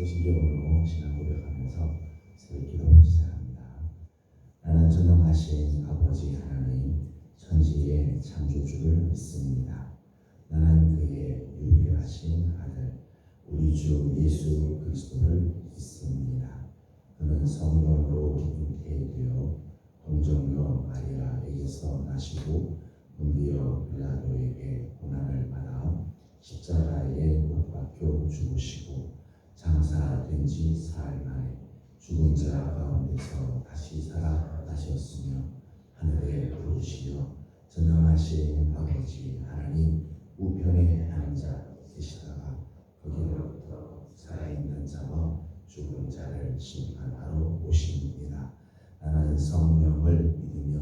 소신경으로 신앙 고백하면서 새벽 기도 시작합니다. 나는 전능하신 아버지 하나님 천지의 창조주를 믿습니다. 나는 그의 유일하신 아들 우리 주 예수 그리스도를 믿습니다. 그는 성령으로 잉태되어 동정녀 마리아에게서 나시고 본디어 빌라도에게 고난을 받아 십자가에 못 박혀 죽으시고 장사된 지 사흘 만에 죽은 자 가운데서 다시 살아나셨으며 하늘에 오르시려 전능하신 아버지 하나님 우편에 앉아 계시다가 거기로부터 살아있는 자와 죽은 자를 심판하러 오십니다. 나는 성령을 믿으며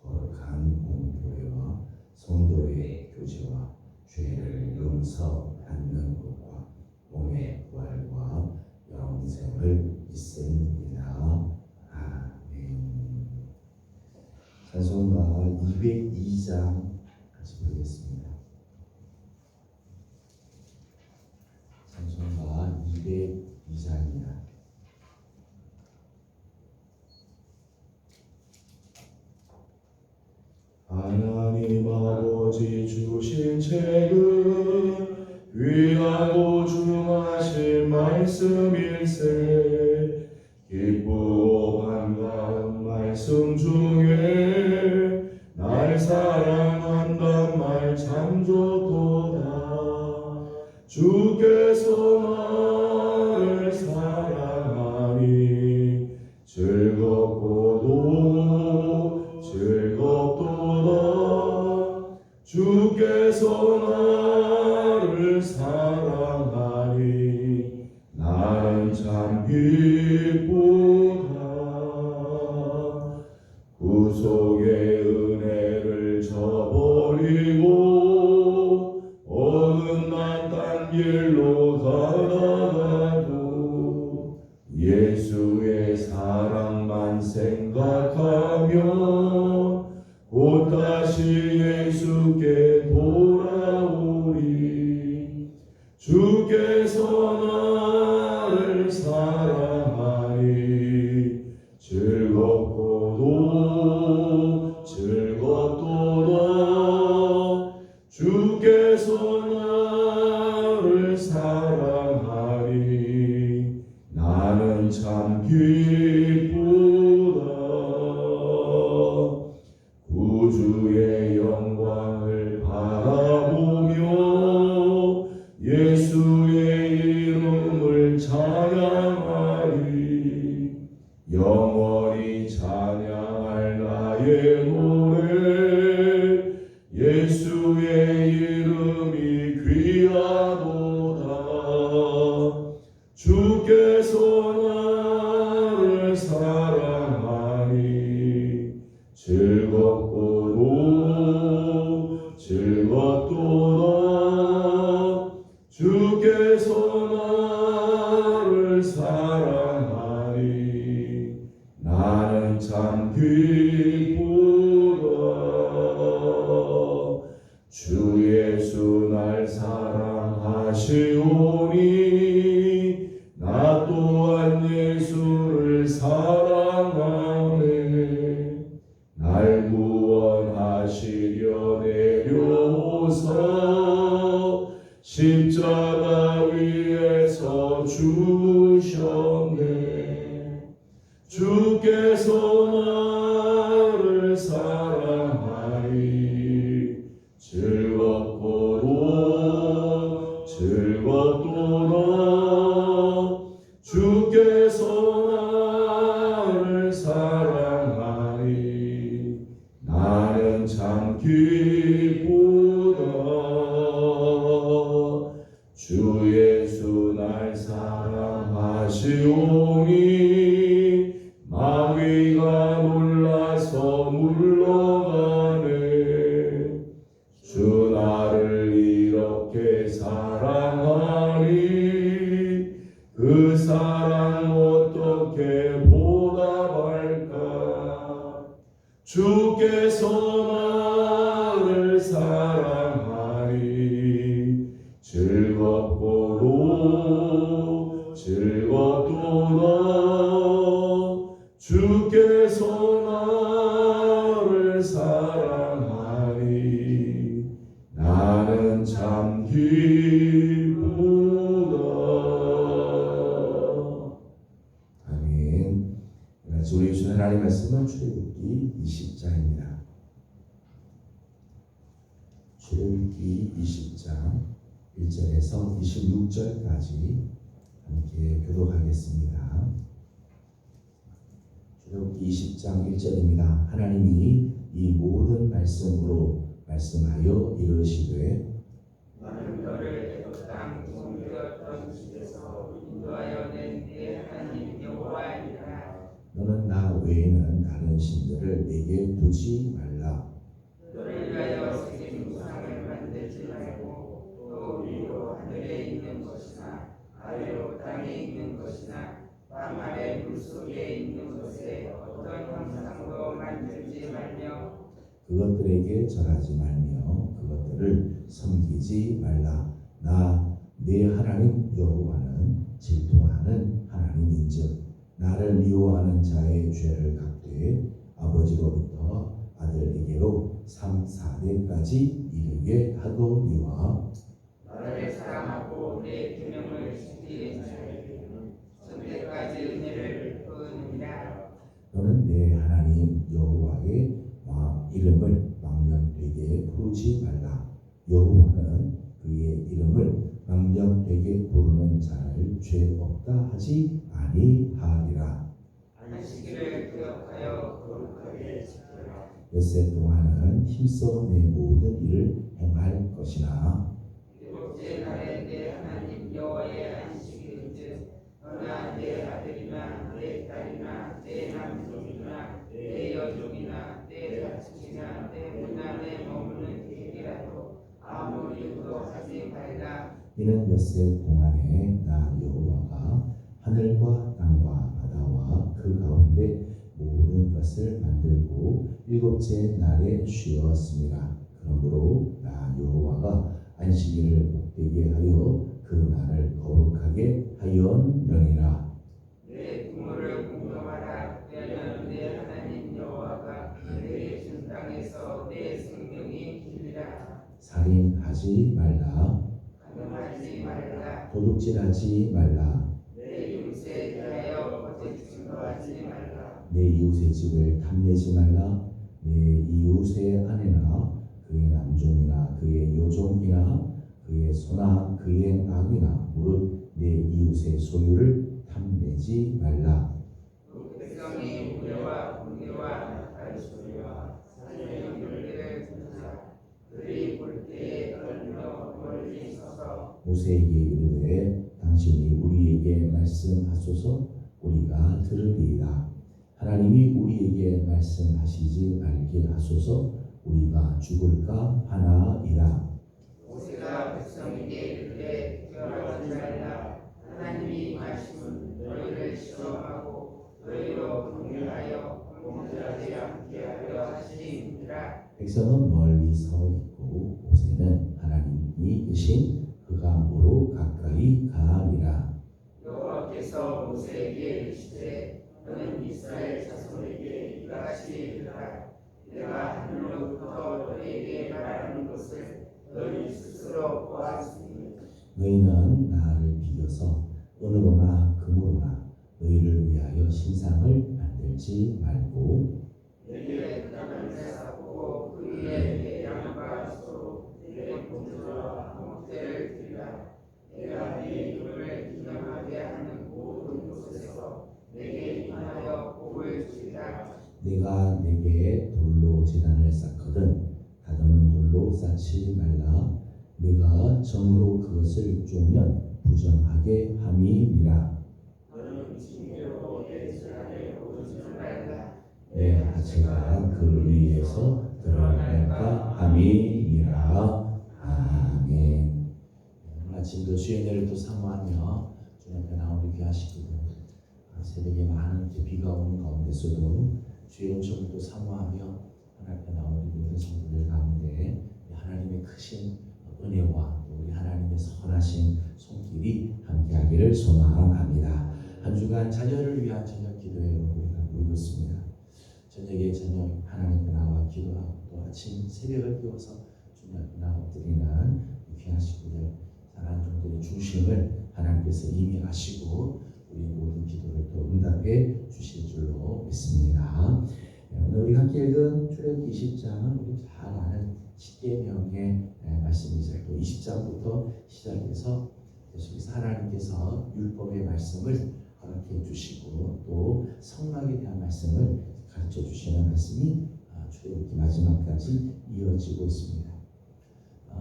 거룩한 공교회와 성도의 교제와 죄를 용서받는 것과 몸의 부활과 영생을 믿습니다. 아멘. 찬송가 202장 같이 부르겠습니다. 찬송가 202장입니다. 하나님 아버지 주신 책은 귀하고 중하신 말씀일세. 기쁘고 반가운 말씀 중에 날 사랑한단 말 참 좋도다. 주께서 나를 사랑하니 즐겁고도 즐겁도다. 주께서 나를 사랑하니 나는 참 기쁘다. 구속의 은혜를 저버리고 어긋난 딴 길로 가다가도 예수의 사랑만 생각하며 곧 다시 예수께 돌아오리. 주께서 나를 사랑하니 즐겁고도 즐겁도다. 주께서 나를 사랑하니 나는 참 기쁘다. 구주의 영광을 바라보며 예수의 이름을 찬양하리. 영원히 찬양할 나의 노래 예수의 이름이 귀하도다. 주께서 나를 사랑하니 즐겁고도 즐겁도다. 주께서 나를 사랑하니 나는 참 기쁘다. 주 예수 날 사랑하시오니 나 또한 예수를 사랑하네. 날 구원하시려 내려오사 십자가 위에서 죽으셨네. 주께서 나를 사랑하니 즐겁고도 즐겁도다. 주께서 나를 사랑하니 나는 참 기쁘다. 주 예수 날 사랑하시오니 마귀가 놀라서 물러가네. 주 나를 이렇게 사랑하니 그 사랑 어떻게 보답할까. 주께서 나를 사랑하니 즐겁고도 즐겁도다. 나는 참 기쁘다. 아멘. 우리 주는 하나님 말씀은 출애굽기 20장입니다. 출애굽기 20장 1절에서 26절까지 함께 교독하겠습니다. 출애굽기 20장 1절입니다. 하나님이 이 모든 말씀으로 말씀하여 이르시되 나는 너를 애굽 땅 종되었던 집에서 인도하여 낸 네 하나님 여호와이라. 너는 나 외에는 다른 신들을 내게 두지 말라. 너를 위하여 새긴 우상을 만들지 말고 또 위로 하늘에 있는 것이나 아래로 땅에 있는 것이나 땅 아래 물속에 있는 것에 어떤 형상도 만들지 말며 그것들에게 절하지 말며 그것들을 섬기지 말라. 나 네 하나님 여호와는 질투하는 하나님인즉 나를 미워하는 자의 죄를 갚되 아버지로부터 아들에게로 3, 4대까지 이르게 하거니와 나를 사랑하고 내 계명을 지키는 자에게는 천대까지 은혜를 베푸느니라. 너는 내 하나님 여호와의 이름을 망령되게 부르지 말라. 여호와는 그의 이름을 망령되게 부르는 자를 죄 없다 하지 아니하리라. 안식일을 기억하여 거룩하게 지키라. 엿새 동안은 힘써 내 모든 일을 행할 것이나 일곱째 날에 내 하나님 여호와의 안식일인즉 너나 내 아들이나 내 딸이나 내 남종이나 내 여종이나 내 자식이나 내 문 안에 머무는 개이라도 아무 일도 하지 말라. 이는 엿새 동안에 나 여호와가 하늘과 땅과 바다와 그 가운데 모든 것을 만들고 일곱째 날에 쉬었습니다. 그러므로 나 여호와가 안식일을 복되게 하여 그 날을 거룩하게 하였느니라. 내 부모를 공경하라. 왜냐하면 내 하나님 여호와가 내게 준 땅에서 내 생명이 길리라. 살인하지 말라. 간음하지 말라. 도둑질하지 말라. 내 이웃에 대하여 거짓 증거하지 말라. 내 이웃의 집을 탐내지 말라. 내 이웃의 아내나 그의 남종이나 그의 여종이나 그의 소나 그의 낙이나 무릇 내 이웃의 소유를 탐내지 말라. 백성이 우레와 분개와 가르소리와 사냥의 물개를 두자. 그들이 볼 때에 떨며 멀리 서서 모세에게 이르되 당신이 우리에게 말씀하소서 우리가 들으리이다. 하나님이 우리에게 말씀하시지 말게 하소서 우리가 죽을까 하나이다. 모세가 백성에게 이르되 두려워하지 말라. 하나님이 말씀은 너희를 시험하고 너희로 공유하여 공질하지 않게 하려 하시니라. 백성은 멀리 서 있고 모세는 하나님이 계신 그 강으로 가까이 가니라. 여호와께서 모세에게 이르시되 너는 이스라엘 자손에게 이같이 이르라. 내가 하늘로부터 너희에게 말하는 것을 너희 스스로 보았으니 너희는 나를 비교서 은으로나 금으로나 너희를 위하여 신상을 만들지 말고 내게 땅을 쌓고 그 위에 내 양과 소, 내 공주와 목대를 드리라. 내가 네 이름을 기념하게 하는 모든 곳에서 내게 인하여 복을 주리라. 내가 내게 돌로 제단을 쌓거든 다듬은 돌로 쌓지 말라. 내가 정으로 그것을 쪼면 부정하게 함이니라. 너는 징계로 내 재단에 오르지 말라. 내 하체가 그 위에서 드러날까 함이니라. 아멘. 아침도 주의 은혜를 또 사모하며 주님 앞에 나오는 귀하시기를 새벽에 많은 비가 오는 가운데서도 주의 은총을 또 사모하며 하나님 앞에 나오는 모든 성도들 가운데 하나님의 크신 은혜와 우리 하나님의 선하신 손길이 함께하기를 소망합니다. 한 주간 자녀를 위한 저녁 기도회로 우리가 모이고 있습니다. 저녁에 저녁 하나님 앞에 나와 기도하고 또 아침 새벽을 깨워서 주님 앞에 나와 드리는 주심을 하나님께서 이미 아시고 우리 모든 기도를 또 응답해 주실 줄로 믿습니다. 오늘 우리 함께 읽은 출애굽기 20장은 우리 잘 아는 십계명의 말씀이죠. 또 20장부터 시작해서 계속해서 하나님께서 율법의 말씀을 허락해 주시고 또 성막에 대한 말씀을 가르쳐 주시는 말씀이 출애굽기 마지막까지 이어지고 있습니다.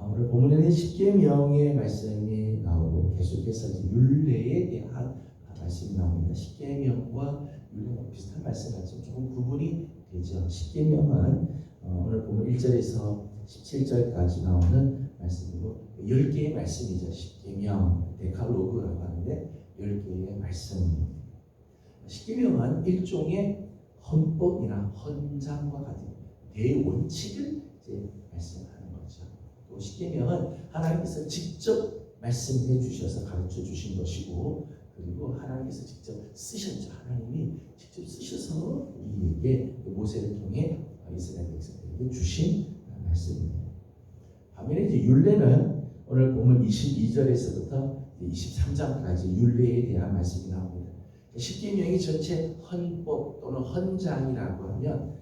오늘 본문에는 십계명의 말씀이 나오고 계속해서 율례에 대한 말씀이 나옵니다. 십계명과 율례가 비슷한 말씀 같지만 조금 구분이 되죠. 십계명은 오늘 보면 1절에서 17절까지 나오는 말씀이고 10개의 말씀이죠. 십계명, 데칼로그라고 하는데 10개의 말씀입니다. 십계명은 일종의 헌법이나 헌장과 같은 대원칙을 이제 말씀하는 거죠. 또 십계명은 하나님께서 직접 말씀해 주셔서 가르쳐 주신 것이고 그리고 하나님께서 직접 쓰셨죠. 하나님이 직접 쓰셔서 우리에게 모세를 통해 이스라엘 백성들에게 주신 말씀입니다. 반면에 이제 율례는 오늘 보면 22절에서부터 23장까지 율례에 대한 말씀이 나옵니다. 십계명이 전체 헌법 또는 헌장이라고 하면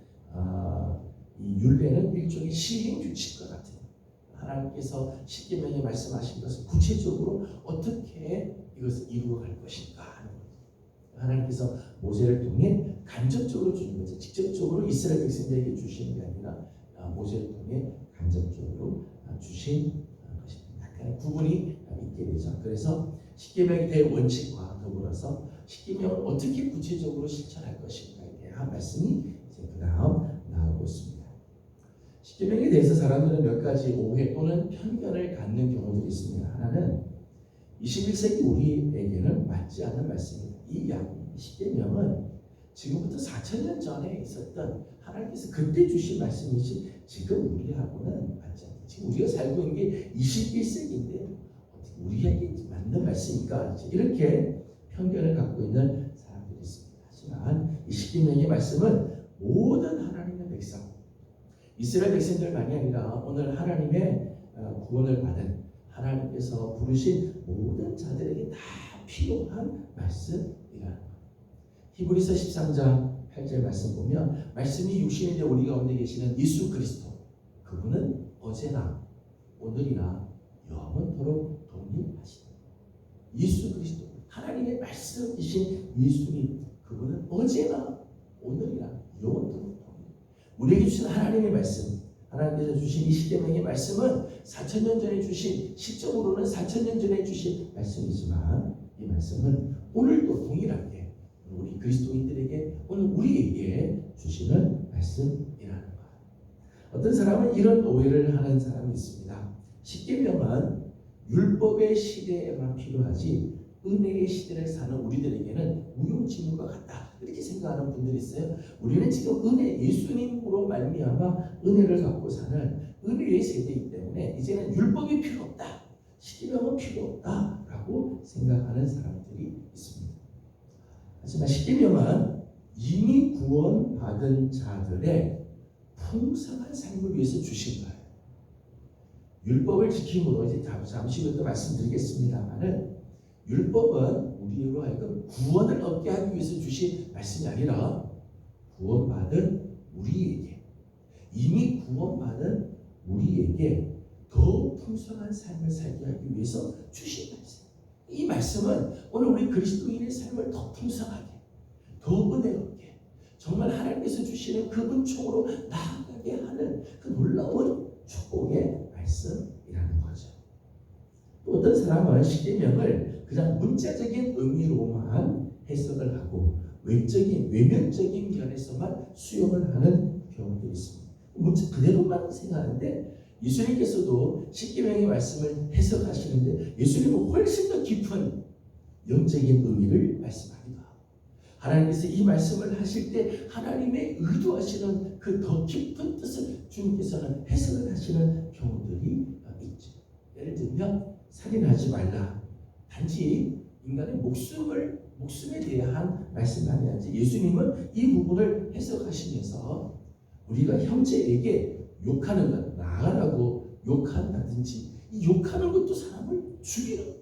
이 율례는 일종의 시행 규칙과 같아요. 하나님께서 십계명에 말씀하신 것을 구체적으로 어떻게 이것을 이루어갈 것인가 하는 거죠. 하나님께서 모세를 통해 간접적으로 주신 거죠. 직접적으로 이스라엘 백성들에게 주시는 게 아니라 모세를 통해 간접적으로 주신 것입니다. 약간의 구분이 있게 되죠. 그래서 십계명의 대원칙과 더불어서 십계명을 어떻게 구체적으로 실천할 것인가에 대한 말씀이 이제 그 다음 나오고 있습니다. 십계명에 대해서 사람들은 몇 가지 오해 또는 편견을 갖는 경우들이 있습니다. 하나는 21세기 우리에게는 맞지 않는 말씀입니다. 이 십계명은 지금부터 4,000년 전에 있었던 하나님께서 그때 주신 말씀이지 지금 우리하고는 맞지 않다. 지금 우리가 살고 있는 게 21세기인데 어떻게 우리에게 맞는 말씀일까? 이렇게 편견을 갖고 있는 사람들이 있습니다. 하지만 이 십계명의 말씀은 모든 하나님의 백성, 이스라엘 백성들만이 아니라 오늘 하나님의 구원을 받은 하나님께서 부르신 모든 자들에게 다 필요한 말씀이라는 것. 히브리서 13장 8절 말씀 보면 말씀이 육신이 되어 우리 가운데 계시는 예수 그리스도, 그분은 어제나 오늘이나 영원토록 동일하시다. 예수 그리스도, 하나님의 말씀이신 예수님, 그분은 어제나 오늘이나 영원토록 동일하시다. 우리에게 주신 하나님의 말씀, 하나님께서 주신 이 십계명의 말씀은 4,000년 전에 주신, 시점으로는 4,000년 전에 주신 말씀이지만 이 말씀은 오늘도 동일하게 우리 그리스도인들에게, 오늘 우리에게 주시는 말씀이라는 것. 어떤 사람은 이런 오해를 하는 사람이 있습니다. 십계명은 율법의 시대에만 필요하지 은혜의 시대를 사는 우리들에게는 무용지물과 같다, 이렇게 생각하는 분들이 있어요. 우리는 지금 은혜, 예수님으로 말미암아 은혜를 갖고 사는 은혜의 세대이기 때문에 이제는 율법이 필요 없다, 십계명은 필요 없다라고 생각하는 사람들이 있습니다. 하지만 십계명은 이미 구원받은 자들의 풍성한 삶을 위해서 주신 거예요. 율법을 지킴으로 이제 잠시 후에 또 말씀드리겠습니다만은 율법은 우리로 하여금 구원을 얻게 하기 위해서 주신 말씀이 아니라 구원받은 우리에게, 이미 구원받은 우리에게 더 풍성한 삶을 살게 하기 위해서 주신 말씀. 이 말씀은 오늘 우리 그리스도인의 삶을 더 풍성하게, 더 은혜롭게, 정말 하나님께서 주시는 그 은총으로 나아가게 하는 그 놀라운 축복의 말씀이라는 거죠. 또 어떤 사람은 십계명을 그냥 문자적인 의미로만 해석을 하고 외면적인 면에서만 수용을 하는 경우도 있습니다. 문자 그대로만 생각하는데 예수님께서도 십계명의 말씀을 해석하시는데 예수님은 훨씬 더 깊은 영적인 의미를 말씀하기도 하고, 하나님께서 이 말씀을 하실 때 하나님의 의도하시는 그 더 깊은 뜻을 주님께서는 해석을 하시는 경우들이 있죠. 예를 들면 살인하지 말라, 단지 인간의 목숨에 대한 말씀만이 아니지 예수님은 이 부분을 해석하시면서 우리가 형제에게 욕하는 것, 나가라고 욕한다든지 이 욕하는 것도 사람을 죽이는 거예요.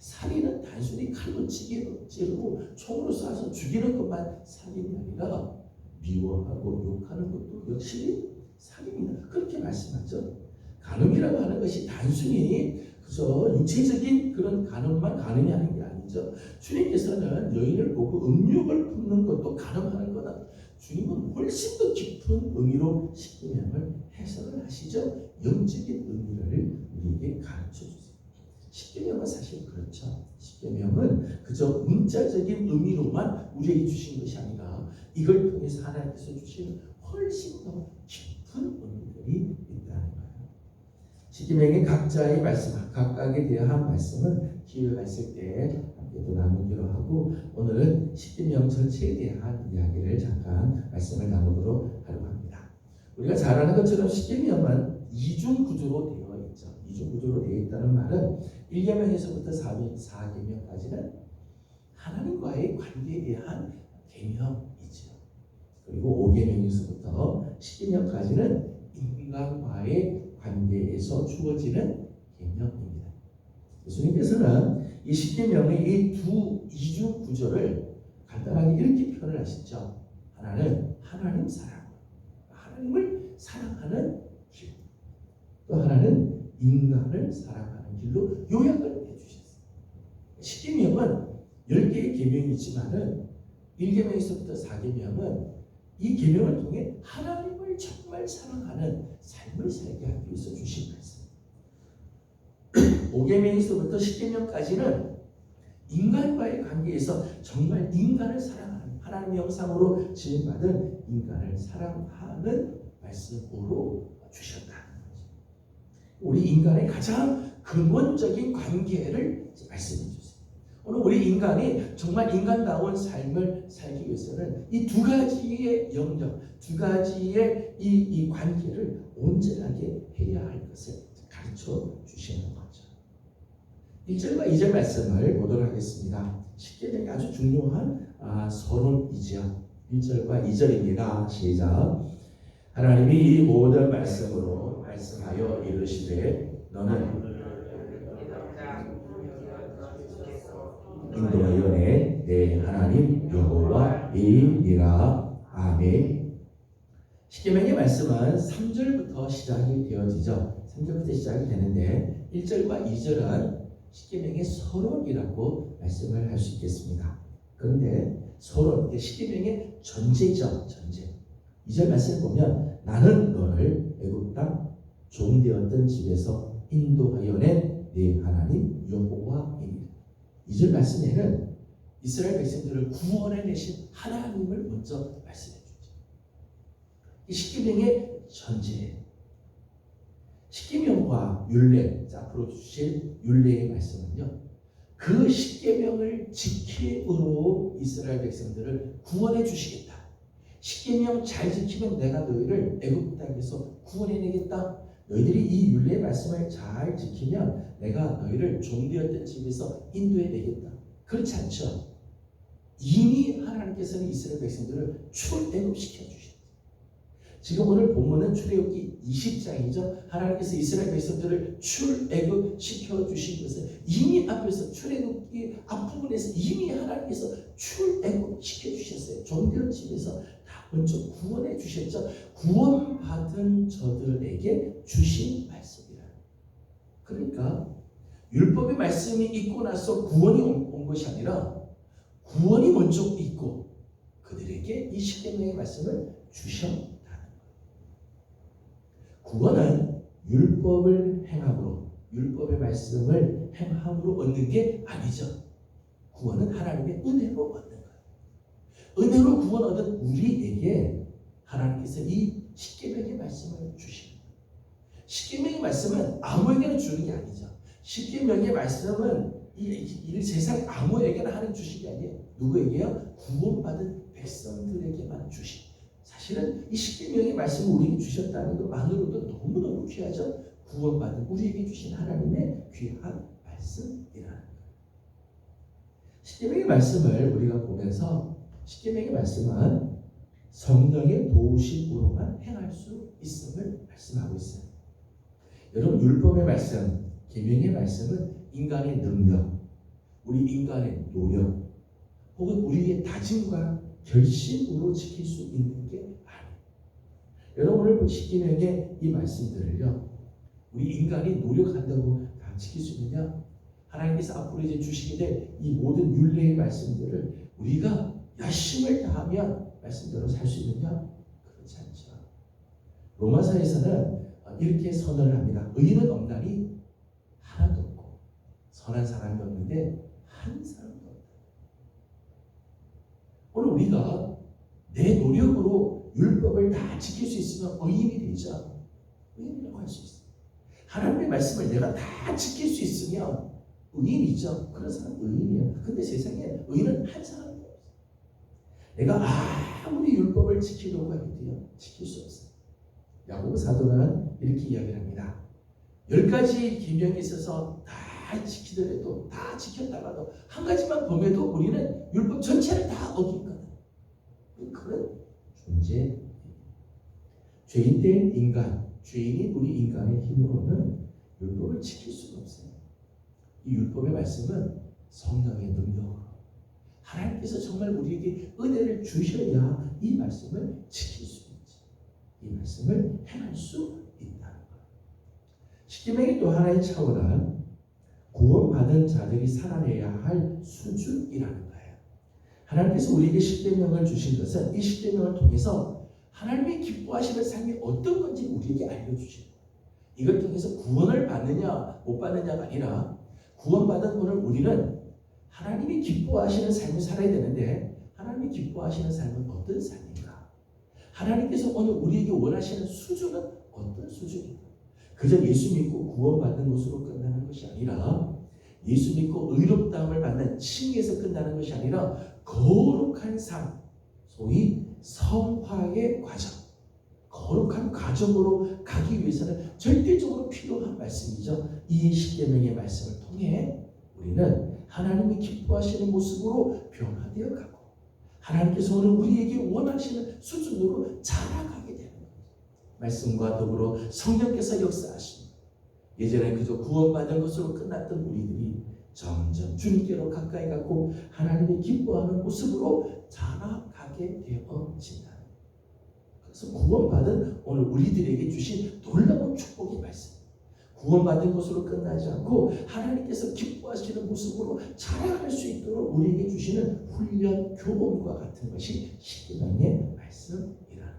살인은 단순히 칼로 찌르고 총으로 쏴서 죽이는 것만 살인이 아니라 미워하고 욕하는 것도 역시 살인이다. 그렇게 말씀하죠. 간음이라고 하는 것이 단순히 그저 육체적인 그런 간음만 간음이 하는 게 아니죠. 주님께서는 여인을 보고 음욕을 품는 것도 간음하는 거다. 주님은 훨씬 더 깊은 의미로 십계명을 해석을 하시죠. 영적인 의미를 우리에게 가르쳐 주세요. 십계명은 사실 그렇죠. 십계명은 그저 문자적인 의미로만 우리에게 주신 것이 아니라 이걸 통해서 하나님께서 주신 훨씬 더 깊은 의미들이 있다는 거예요. 십계명의 각자의 말씀, 각각에 대한 말씀은 기회가 있을 때 함께 또 나누기로 하고, 오늘은 십계명 전체에 대한 이야기를 잠깐 말씀을 나누도록 하려고 합니다. 우리가 잘 아는 것처럼 십계명은 이중 구조로 되어 있죠. 이중 구조로 되어 있다는 말은 1계명에서부터 4계명까지는 하나님과의 관계에 대한 계명이죠. 그리고 5계명에서부터 10계명까지는 인간과의 관계에서 주어지는 계명입니다. 예수님께서는 이 10계명의 이 두 이중 구조를 간단하게 이렇게 표현을 하시죠. 하나는 하나님 사랑, 하나님을 사랑하는 길, 또 하나는 인간을 사랑하는 길로 요약을 해주셨어요. 10계명은 10개의 계명이지만은 1계명에서부터 4계명은 이 계명을 통해 하나님을 정말 사랑하는 삶을 살게 하기 위해서 주신 말씀. 5계명에서부터 10계명까지는 인간과의 관계에서 정말 인간을 사랑하는, 하나님의 형상으로 지음받은 인간을 사랑하는 말씀으로 주셨다는 거죠. 우리 인간의 가장 근원적인 관계를 말씀해 주세요. 오늘 우리 인간이 정말 인간다운 삶을 살기 위해서는 이 두 가지의 영역, 두 가지의 이 관계를 온전하게 해야 할 것을 가르쳐 주시는 거죠. 1절과 2절 말씀을 보도록 하겠습니다. 십계명이 아주 중요한 서론이죠. 1절과 2절입니다. 시작. 하나님이 이 모든 말씀으로 말씀하여 이르시되 너는 인도하여 내 하나님 여호와이니라. 아멘. 십계명의 말씀은 3절부터 시작이 되어지죠. 3절부터 시작이 되는데 1절과 2절은 십계명의 서론이라고 말씀을 할 수 있겠습니다. 그런데 서론, 십계명의 전제죠. 전제. 2절 말씀을 보면 나는 너를 애굽 땅 종되었던 집에서 인도하여 낸 네 하나님 여호와이니라. 2절 말씀에는 이스라엘 백성들을 구원해내신 하나님을 먼저 말씀해 주죠. 이 십계명의 전제예요. 십계명과 율례, 앞으로 주실 율례의 말씀은요, 그 십계명을 지킴으로 이스라엘 백성들을 구원해 주시겠다. 십계명 잘 지키면 내가 너희를 애굽 땅에서 구원해내겠다. 너희들이 이 율례의 말씀을 잘 지키면 내가 너희를 종되었던 집에서 인도해내겠다. 그렇지 않죠? 이미 하나님께서는 이스라엘 백성들을 출애굽시켜 주셨어요. 지금 오늘 본문은 출애굽기 20장이죠. 하나님께서 이스라엘 백성들을 출애굽시켜 주신 것은 이미 앞에서 출애굽기 앞부분에서 이미 하나님께서 출애굽시켜 주셨어요. 종되었던 집에서 다 먼저 구원해 주셨죠. 구원받은 저들에게 주신 말씀이라. 그러니까 율법의 말씀이 있고 나서 구원이 온 것이 아니라 구원이 먼저 있고 그들에게 이 십계명의 말씀을 주셨다는 거예요. 구원은 율법을 행함으로, 율법의 말씀을 행함으로 얻는 게 아니죠. 구원은 하나님의 은혜로 얻는 거예요. 은혜로 구원 얻은 우리에게 하나님께서 이 십계명의 말씀을 주십니다. 십계명의 말씀은 아무에게나 주는 게 아니죠. 십계명의 말씀은 이 세상 아무에게나 하는 주신 게 아니에요. 누구에게요? 구원받은 백성들에게만 주신. 사실은 이 십계명의 말씀을 우리에게 주셨다는 것만으로도 너무너무 귀하죠. 구원받은 우리에게 주신 하나님의 귀한 말씀이라는 거예요. 십계명의 말씀을 우리가 보면서 십계명의 말씀은 성령의 도우심으로만 행할 수 있음을 말씀하고 있어요. 여러분, 율법의 말씀, 계명의 말씀은 인간의 능력, 우리 인간의 노력 혹은 우리의 다짐과 결심으로 지킬 수 있는 게 아니에요. 여러분 오늘 보시기는 이 말씀들을요, 우리 인간이 노력한다고 다 지킬 수 있느냐? 하나님께서 앞으로 이제 주시게 될 이 모든 율례의 말씀들을 우리가 열심을 다하면 말씀대로 살 수 있느냐? 그렇지 않죠. 로마서에서는 이렇게 선언을 합니다. 의인은 없나니 하나도 없고 선한 사람이 없는데 한 사람도 없다. 오늘 우리가 내 노력으로 율법을 다 지킬 수 있으면 의인이 되죠. 의인이라고 할 수 있어요. 하나님의 말씀을 내가 다 지킬 수 있으면 의인이죠. 그런 사람은 의인이에요. 근데 세상에 의인은 한 사람도 없어요. 내가 아무리 율법을 지키려고 해도요, 지킬 수 없어요. 야고보 사도는 이렇게 이야기를 합니다. 10가지 계명이 있어서 다 지키더라도, 다 지켰다가도 한 가지만 범해도 우리는 율법 전체를 다 어기거든. 그런 존재. 죄인된 인간, 죄인인 우리 인간의 힘으로는 율법을 지킬 수가 없어요. 이 율법의 말씀은 성령의 능력으로 하나님께서 정말 우리에게 은혜를 주셔야 이 말씀을 지킬 수 있지. 이 말씀을 행할 수 있다는 거예요. 십계명의 또 하나의 차원은 구원받은 자들이 살아내야 할 수준이라는 거예요. 하나님께서 우리에게 십계명을 주신 것은 이 십계명을 통해서 하나님이 기뻐하시는 삶이 어떤 건지 우리에게 알려주시는 거예요. 이걸 통해서 구원을 받느냐 못 받느냐가 아니라 구원받은 오늘 우리는 하나님이 기뻐하시는 삶을 살아야 되는데 하나님이 기뻐하시는 삶은 어떤 삶인가? 하나님께서 오늘 우리에게 원하시는 수준은 어떤 수준인가? 그저 예수 믿고 구원받는 것으로 끝나는 것이 아니라 예수 믿고 의롭다함을 받는 칭의에서 끝나는 것이 아니라 거룩한 삶, 소위 성화의 과정, 거룩한 과정으로 가기 위해서는 절대적으로 필요한 말씀이죠. 이 십계명의 말씀을 통해 우리는 하나님이 기뻐하시는 모습으로 변화되어 가고 하나님께서 오늘 우리에게 원하시는 수준으로 자라가게 되는 거예요. 말씀과 더불어 성령께서 역사하시는, 예전에 그저 구원받은 것으로 끝났던 우리들이 점점 주님께로 가까이 가고 하나님이 기뻐하는 모습으로 자라가게 되어진다. 그래서 구원받은 오늘 우리들에게 주신 놀라운 축복의 말씀, 구원받은 것으로 끝나지 않고 하나님께서 기뻐하시는 모습으로 자라갈 수 있도록 우리에게 주시는 훈련, 교훈과 같은 것이 십계명의 말씀이라는 거예요.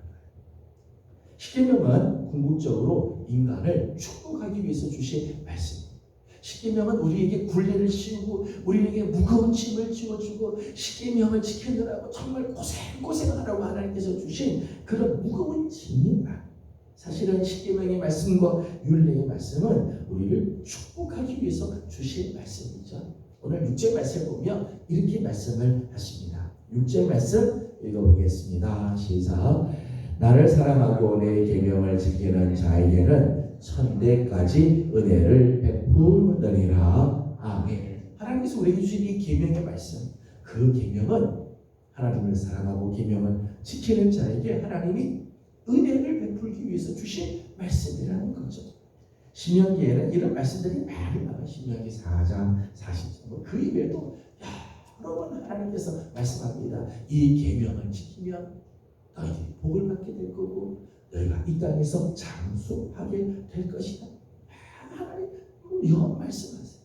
십계명은 궁극적으로 인간을 축복하기 위해서 주신 말씀입니다. 십계명은 우리에게 굴레를 씌우고 우리에게 무거운 짐을 지워주고 십계명을 지키느라고 정말 고생하라고 하나님께서 주신 그런 무거운 짐이다. 사실은 십계명의 말씀과 율례의 말씀은 우리를 축복하기 위해서 주신 말씀이죠. 오늘 6절 말씀을 보면 이렇게 말씀을 하십니다. 6절 말씀 읽어보겠습니다. 시작. 나를 사랑하고 내 계명을 지키는 자에게는 천대까지 은혜를 베푸느니라. 아멘. 하나님께서 우리에게 주신 이 계명의 말씀, 그 계명은 하나님을 사랑하고 계명을 지키는 자에게 하나님이 은혜를 베풀기 위해서 주신 말씀이라는 거죠. 신명기에는 이런 말씀들이 많이 나와요. 신명기 4장, 40장, 그 이외에도 여러 번 하나님께서 말씀합니다. 이 계명을 지키면 너희들이 복을 받게 될 거고 너희가 이 땅에서 장수하게 될 것이다. 하나님 여러 말씀하세요.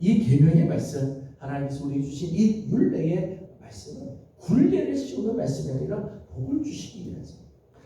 이 계명의 말씀, 하나님께서 우리에게 주신 이 율례의 말씀은 굴레를 씌우는 말씀이 아니라 복을 주시기 위해서.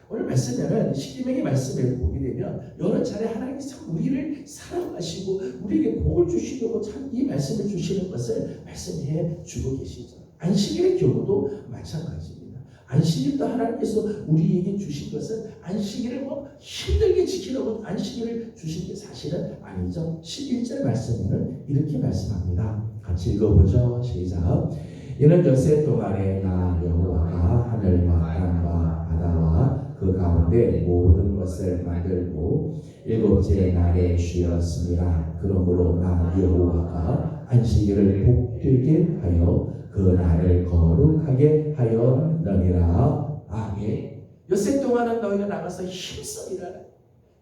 오늘 말씀에는 십계명의 말씀을 보게 되면 여러 차례 하나님께서 참 우리를 사랑하시고 우리에게 복을 주시려고 참 이 말씀을 주시는 것을 말씀해 주고 계시죠. 안식일의 경우도 마찬가지입니다. 안식일도 하나님께서 우리에게 주신 것은 안식일을 힘들게 지키려고 안식일을 주신 게 사실은 아니죠. 11절 말씀에는 이렇게 말씀합니다. 같이 읽어보죠. 시작. 이는 엿새 동안에 나 여호와가 하늘과 땅과 바다와 그 가운데 모든 것을 만들고 일곱째 날에 쉬었습니다. 그러므로 나 여호와가 안식일을 복되게 하여 그 날을 거룩하게 하였느니라. 아멘. 엿새 동안은 너희가 나가서 힘써 일하라.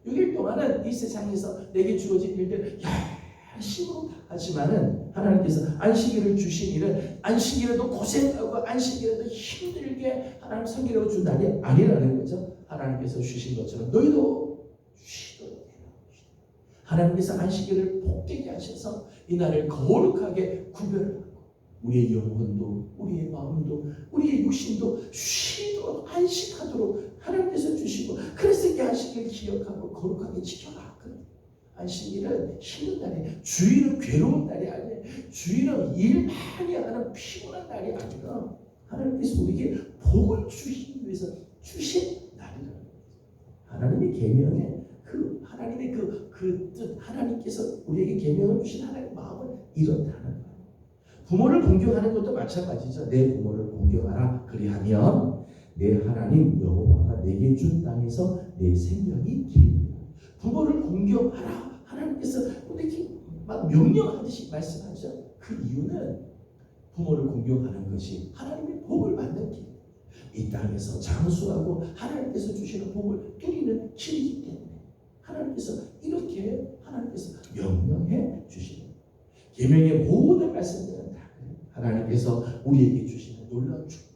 6일 동안은 이 세상에서 내게 주어진 일들 힘으로 다 하지만은 하나님께서 안식일을 주신 일은 안식일에도 고생하고 안식일에도 힘들게 하나님 섬기려고 준 날이 아니라는 거죠. 하나님께서 주신 것처럼 너희도 쉬도록 해라. 하나님께서 안식일을 복되게 하셔서 이 날을 거룩하게 구별하고 우리의 영혼도 우리의 마음도 우리의 육신도 쉬도록 안식하도록 하나님께서 주시고, 그래서 이 안식일을 기억하고 거룩하게 지켜라. 안식일은 쉬는 날이, 주일은 괴로운 날이 아니에요. 주일은 일 많이 하는 피곤한 날이 아니라 하나님께서 우리에게 복을 주시기 위해서 주신 날이라는 거예요. 하나님의 계명에 하나님의 그 뜻, 하나님께서 우리에게 계명을 주신 하나님의 마음은 이렇다는 거예요. 부모를 공경하는 것도 마찬가지죠. 내 부모를 공경하라. 그리하면 내 하나님 여호와가 내게 준 땅에서 내 생명이 길리라. 부모를 공경하라. 하나님께서 이렇게 막 명령하듯이 말씀하죠. 그 이유는 부모를 공경하는 것이 하나님의 복을 받는 길, 이 땅에서 장수하고 하나님께서 주시는 복을 누리는 길이기 때문에 하나님께서 이렇게 하나님께서 명령해 주시는 계명의 모든 말씀들은 다 하나님께서 우리에게 주시는 놀라운 축복.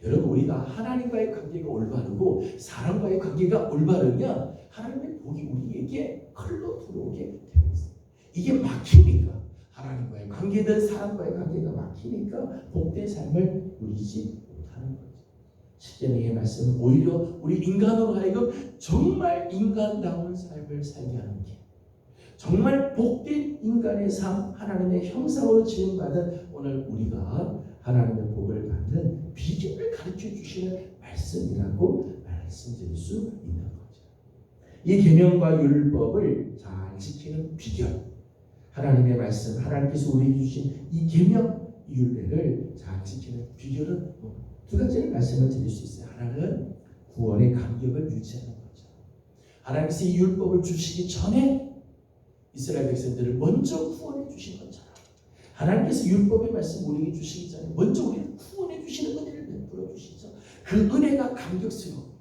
여러분, 우리가 하나님과의 관계가 올바르고 사람과의 관계가 올바르면 하나님의 복이 우리에게 흘러 들어오게 되어 있어요. 이게 막히니까, 하나님과의 관계든 사람과의 관계가 막히니까 복된 삶을 누리지 못하는 거죠. 십계명의 말씀은 오히려 우리 인간으로 하여금 정말 인간다운 삶을 살게 하는 길, 정말 복된 인간의 삶, 하나님의 형상으로 지음받은 오늘 우리가 하나님의 복을 받는 비결을 가르쳐 주시는 말씀이라고 말씀드릴 수 있는 거죠. 이 계명과 율법을 잘 지키는 비결, 하나님의 말씀, 하나님께서 우리에게 주신 이 계명, 율례를 잘 지키는 비결은 두 가지를 말씀을 드릴 수 있어요. 하나는 구원의 감격을 유지하는 거죠. 하나님께서 이 율법을 주시기 전에 이스라엘 백성들을 먼저 구원해 주신 것처럼 하나님께서 율법의 말씀 우리에게 주시기 전에 먼저 우리를 구원해 주시는 은혜를 베풀어 주시죠. 그 은혜가 감격스러워.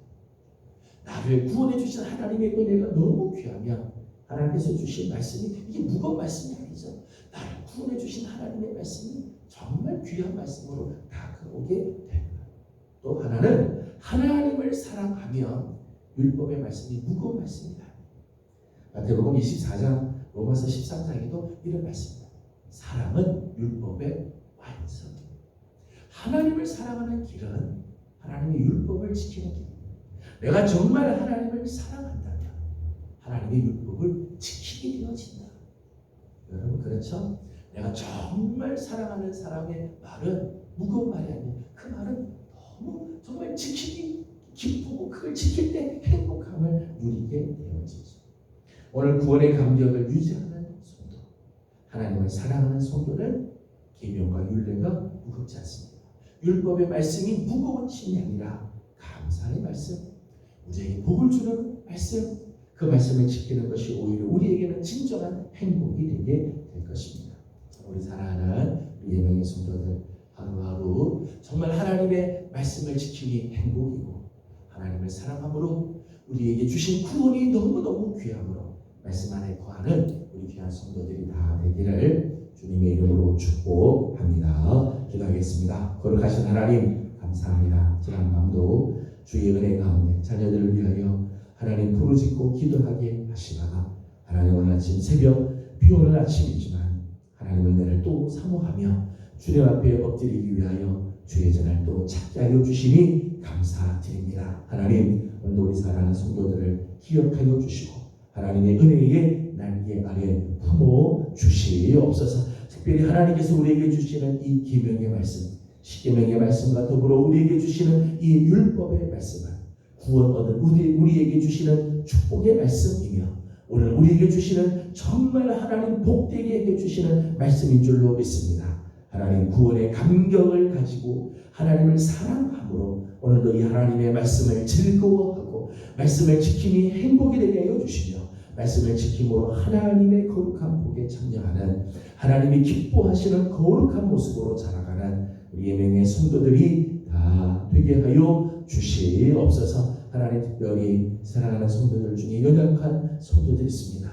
나를 구원해 주신 하나님의 은혜가 너무 귀하면 하나님께서 주신 말씀이 이게 무거운 말씀이 아니죠. 나를 구원해 주신 하나님의 말씀이 정말 귀한 말씀으로 다가오게 됩니다. 또 하나는 하나님을 사랑하면 율법의 말씀이 무거운 말씀이다. 마태복음 24장, 로마서 13장에도 이런 말씀입니다. 사랑은 율법의 완성입니다. 하나님을 사랑하는 길은 하나님의 율법을 지키는 길입니다. 내가 정말 하나님을 사랑한다면 하나님의 율법을 지키게 되어진다. 여러분, 그렇죠? 내가 정말 사랑하는 사람의 말은 무거운 말이 아니에요. 그 말은 너무 정말 지키기 기쁘고 그걸 지킬 때 행복함을 누리게 되어지죠. 오늘 구원의 감격을 유지하는 성도, 하나님을 사랑하는 성도는 계명과 율례가 무겁지 않습니다. 율법의 말씀이 무거운 짐이 아니라 감사의 말씀, 우리에게 복을 주는 말씀, 그 말씀을 지키는 것이 오히려 우리에게는 진정한 행복이 되게 될 것입니다. 우리 사랑하는 예명의 성도들, 하루하루 정말 하나님의 말씀을 지키기 행복이고 하나님을 사랑함으로 우리에게 주신 구원이 너무너무 귀함으로 말씀 안에 거하는 우리 귀한 성도들이 다 되기를 주님의 이름으로 축복합니다. 기도하겠습니다. 거룩하신 하나님, 감사합니다. 지난 밤도 주의 은혜 가운데 자녀들을 위하여 하나님 부르짖고 기도하게 하시다가 하나님 오늘 아침 새벽 비 오는 아침이지만 하나님 은혜를 또 사모하며 주님 앞에 엎드리기 위하여 주의 전을 또 찾게 하여 주시니 감사드립니다. 하나님, 오늘 우리 사랑하는 성도들을 기억하여 주시고 하나님의 은혜의 날개 아래 품어 주시옵소서. 특별히 하나님께서 우리에게 주시는 이 계명의 말씀, 십계명의 말씀과 더불어 우리에게 주시는 이 율법의 말씀은 구원 얻은 우리에게 주시는 축복의 말씀이며 오늘 우리에게 주시는 정말 하나님 복되게 해주시는 말씀인 줄로 믿습니다. 하나님 구원의 감격을 가지고 하나님을 사랑함으로 오늘도 이 하나님의 말씀을 즐거워하고 말씀을 지킴이 행복이 되게 하여 주시며 말씀을 지킴으로 하나님의 거룩한 복에 참여하는 하나님이 기뻐하시는 거룩한 모습으로 자라가는 우리 예명의 성도들이 다 되게 하여 주시옵소서. 하나님, 특별히 사랑하는 성도들 중에 연약한 성도들이 있습니다.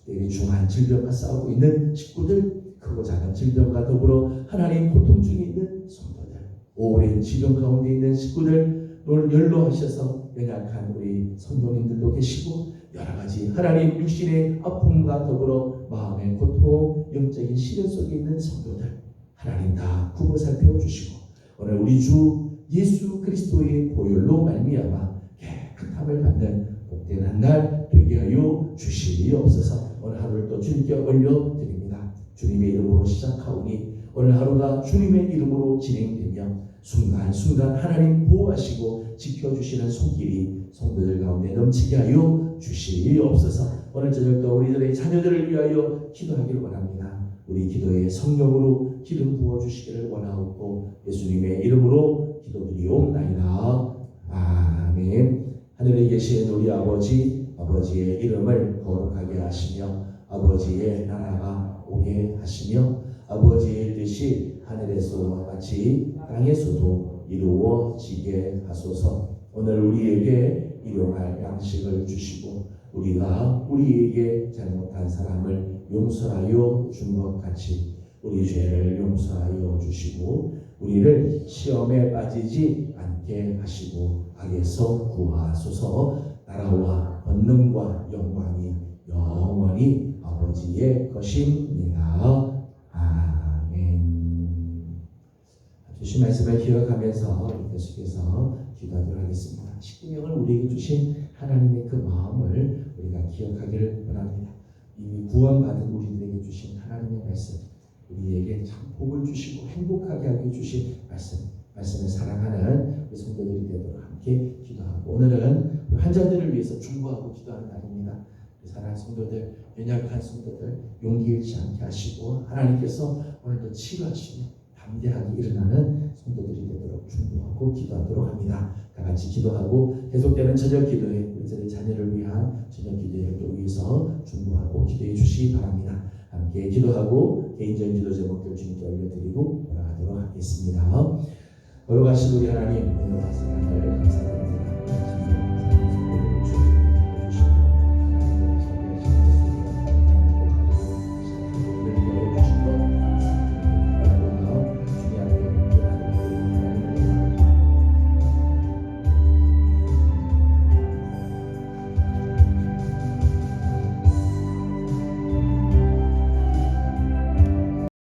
특별히 중한 질병과 싸우고 있는 식구들, 크고 작은 질병과 더불어 하나님 고통 중에 있는 성도들, 오랜 질병 가운데 있는 식구들 오늘 연로하셔서 연약한 우리 성도님들도 계시고 여러 가지 하나님 육신의 아픔과 더불어 마음의 고통, 영적인 시련 속에 있는 성도들 하나님 다 굽어 살펴주시고 오늘 우리 주 예수 그리스도의 보혈로 말미암아 깨끗함을 받는 복된 한 날 되게 하여 주시옵소서. 오늘 하루를 또 주님께 올려드립니다. 주님의 이름으로 시작하오니 오늘 하루가 주님의 이름으로 진행되며 순간순간 하나님 보호하시고 지켜주시는 손길이 성도들 가운데 넘치게 하여 주시옵소서. 오늘 저녁도 우리들의 자녀들을 위하여 기도하기를 원합니다. 우리 기도에 성령으로 기름 부어주시기를 원하옵고 예수님의 이름으로 기도드리옵나이다. 아멘. 하늘에 계신 우리 아버지, 아버지의 이름을 거룩하게 하시며 아버지의 나라가 오게 하시며 아버지의 뜻이 하늘에서와 같이 땅에서도 이루어지게 하소서. 오늘 우리에게 일용할 양식을 주시고 우리가 우리에게 잘못한 사람을 용서하여 준 것 같이 우리 죄를 용서하여 주시고 우리를 시험에 빠지지 않게 하시고 악에서 구하소서. 나라와 권능과 영광이 영원히 아버지의 것입니다. 아멘. 주신 말씀을 기억하면서 계속해서 기도하도록 하겠습니다. 십계명을 우리에게 주신 하나님의 그 마음을 우리가 기억하기를 원합니다. 이미 구원받은 우리들에게 주신 하나님의 말씀, 우리에게 참 복을 주시고 행복하게 하게 주신 말씀을 사랑하는 우리 성도들이 되도록 함께 기도하고 오늘은 환자들을 위해서 중보하고 기도하는 날입니다. 우리 사랑하는 성도들, 연약한 성도들 용기 잃지 않게 하시고 하나님께서 오늘도 치유하시며 담대하게 일어나는 성도들이 되도록 중보하고 기도하도록 합니다. 다 같이 기도하고 계속되는 저녁 기도회, 우리들의 자녀를 위한 저녁 기도회를 또 위해서 중보하고 기도해 주시기 바랍니다. 함께 기도하고 개인적인 기도 제목들 주님께 올려드리고 돌아가도록 하겠습니다. 거룩하신 우리 하나님, 은혜와 사랑을 감사드립니다.